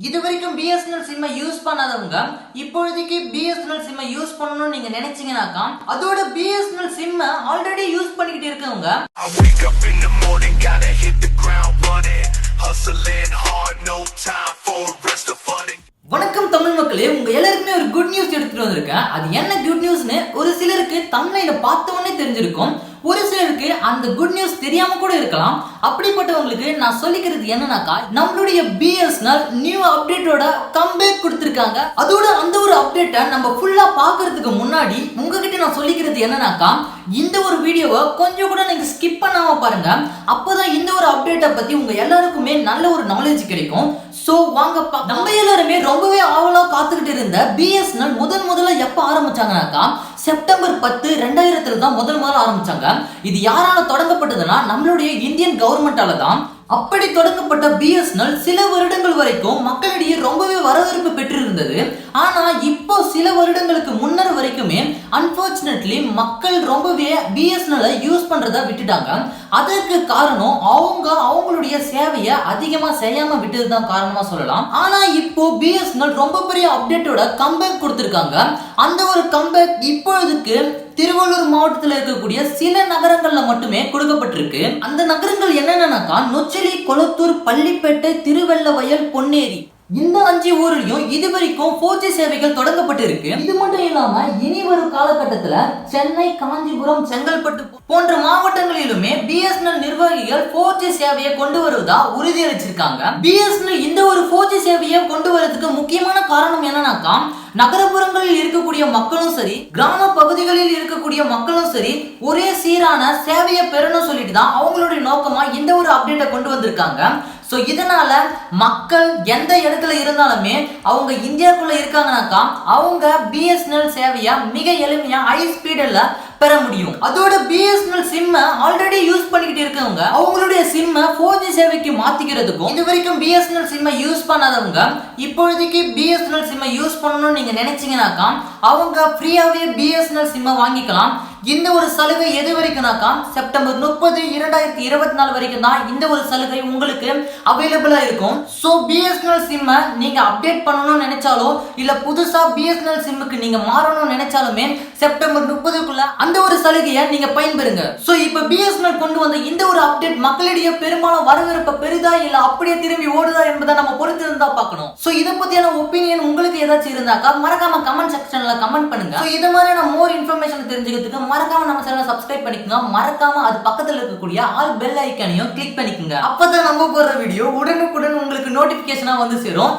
இதுவரைக்கும் BSNL சிம்மை use பண்ணாதவங்க இப்பொழுதைக்கு BSNL சிம்மை use பண்ணணும்னு நீங்க நினைச்சீங்கன்னாக்கா அதோட பிஎஸ்என்எல் சிம்மை ஆல்ரெடி யூஸ் பண்ணிக்கிட்டு இருக்கவங்க வணக்கம் தமிழ் மக்களே, உங்க எல்லாருக்குமே ஒரு குட் நியூஸ் எடுத்துட்டு வந்திருக்கேன். அது என்ன குட் நியூஸ்னு ஒரு சிலருக்கு தமிழ்ல பார்த்த உடனே தெரிஞ்சிருக்கும், ஒரு சிலருக்கு அந்த குட் நியூஸ் தெரியாம கூட இருக்கலாம். அப்படிப்பட்டவங்களுக்கு நான் சொல்லிக்கிறது என்னன்னாக்கா, நம்மளுடைய பிஎஸ்என்எல் நியூ அப்டேட்டோட கம்பேக் கொடுத்திருக்காங்க. அதோட அந்த ஒரு அப்டேட்டை நம்ம ஃபுல்லா பாக்குறதுக்கு முன்னாடி உங்ககிட்ட நான் சொல்லிக்கிறது என்னன்னாக்கா, இந்த ஒரு வீடியோவை கொஞ்சம் கூட நீங்க ஸ்கிப் பண்ணாம பாருங்க. அப்போதான் இந்த ஒரு அப்டேட்டை பத்தி உங்க எல்லாருக்குமே நல்ல ஒரு நாலேஜ் கிடைக்கும். சோ வாங்க, நம்ம எல்லாருமே ரொம்பவே ஆவலா காத்துக்கிட்டு இருந்த பிஎஸ்என்எல் முதல்ல எப்ப ஆரம்பிச்சாங்கன்னாக்கா செப்டம்பர் 10, 2000 தான் முதல்ல ஆரம்பிச்சாங்க. இது யாரால தொடங்கப்பட்டதுன்னா நம்மளுடைய இந்தியன் கவர்மெண்டால தான். அப்படி தொடங்கப்பட்ட பிஎஸ்என்எல் சில வருடங்கள் வரைக்கும் மக்களிடையே ரொம்பவே வரவேற்பு பெற்றிருந்தது. ஆனா இப்போ சில வருடங்களுக்கு முன்னர் வரைக்குமே அன்பார்ச்சுனேட்லி மக்கள் ரொம்பவே பிஎஸ்என்எல் யூஸ் பண்றதை விட்டுட்டாங்க. அதற்கு காரணம் அவங்களுடைய சேவையை அதிகமா செய்யாம விட்டதுதான் காரணமா சொல்லலாம். ஆனா இப்போ பிஎஸ்என்எல் ரொம்ப பெரிய அப்டேட்டோட கம்பேக் கொடுத்திருக்காங்க. அந்த ஒரு கம்பேக் இப்பொழுதுக்கு திருவள்ளூர் மாவட்டத்தில் இருக்கக்கூடிய சில நகரங்கள்ல மட்டுமே கொடுக்கப்பட்டிருக்கு. அந்த நகரங்கள் என்னென்னக்கா நொச்சலி, கொளத்தூர், பள்ளிப்பேட்டை, திருவெள்ளவயல், பொன்னேரி. இந்த 5 ஊர்லயும் இதுவரைக்கும் 4G சேவைகள் தொடங்கப்பட்டிருக்கு. இது மட்டும் இல்லாம இனி வரும் காலகட்டத்துல சென்னை, காஞ்சிபுரம், செங்கல்பட்டு போன்ற மாவட்டங்களிலுமே பிஎஸ்என்எல் நிர்வாகிகள் 4G சேவையை கொண்டு வருவதா உறுதியளிச்சிருக்காங்க. பிஎஸ்என்எல் இந்த ஒரு 4G சேவையை கொண்டு வரதுக்கு முக்கியமான காரணம் என்னன்னாக்கா, நகரப்புறங்களில் இருக்கக்கூடிய மக்களும் சரி, கிராம பகுதிகளில் இருக்கக்கூடிய மக்களும் சரி ஒரே சீரான சேவையை பெறணும் சொல்லிட்டு தான் அவங்களுடைய நோக்கமா இந்த ஒரு அப்டேட்டை கொண்டு வந்திருக்காங்க. சோ இதனால மக்கள் எந்த இடத்துல இருந்தாலுமே அவங்க இந்தியாக்குள்ள இருக்காங்கனாக்கா அவங்க பிஎஸ்என்எல் சேவையா மிக எளிமையா ஹை ஸ்பீடுல பெற முடியும். அதோட பிஎஸ்என்எல் சிம்மை ஆல்ரெடி யூஸ் பண்ணிக்கிட்டு இருக்கவங்க அவங்களுடைய சிம்மை 4G சேவைக்கு மாத்திக்கிறதுக்கும், இது வரைக்கும் பிஎஸ்என்எல் சிம்மை யூஸ் பண்ணாதவங்க இப்பொழுதைக்கு பிஎஸ்என்எல் சிம்மை யூஸ் பண்ணணும்னு நீங்க நினைச்சீங்கன்னாக்கா அவங்க ஃப்ரீயாவே பிஎஸ்என்எல் சிம்மை வாங்கிக்கலாம். இந்த ஒரு சலுகை எது வரைக்கும்னாக்கா செப்டம்பர் 30, 2024 வரைக்கும் தான் இந்த ஒரு சலுகை உங்களுக்கு அவைலபிளா இருக்கும். சோ பிஎஸ்என்எல் சிம்மை நீங்க அப்டேட் பண்ணணும்னு நினைச்சாலோ இல்ல புதுசா பிஎஸ்என்எல் சிம்முக்கு நீங்க மாறணும்னு நினைச்சாலுமே செப்டம்பர் 30க்குள்ள அந்த ஒரு சலுகையை நீங்க பயன்பெறுங்க. சோ இப்ப பிஎஸ்என்எல் கொண்டு வந்த இந்த ஒரு அப்டேட் மக்களிடையே பெரும்பாலும் வரவேற்பு பெரிதா இல்ல அப்படியே திரும்பி ஓடுதா என்பதை நம்ம பொறுத்து இருந்தா பார்க்கணும். சோ இத பத்தியான ஒப்பீனியன் உங்களுக்கு ஏதாச்சும் இருந்தாக்கா மறக்காம கமெண்ட் செக்ஷன்ல கமெண்ட் பண்ணுங்க. சோ இது மாதிரியான மோர் இன்ஃபர்மேஷன் தெரிஞ்சுக்கிறதுக்கு மறக்காம நம்ம சேனலை சப்ஸ்கிரைப் பண்ணிக்கோங்க. மறக்காம அது பக்கத்துல இருக்கக்கூடிய ஆல் பெல் ஐகானையும் கிளிக் பண்ணிக்கோங்க. அப்பதான் நம்ம போடுற வீடியோ உடனுக்குடன் உங்களுக்கு நோட்டிபிகேஷனா வந்து சேரும்.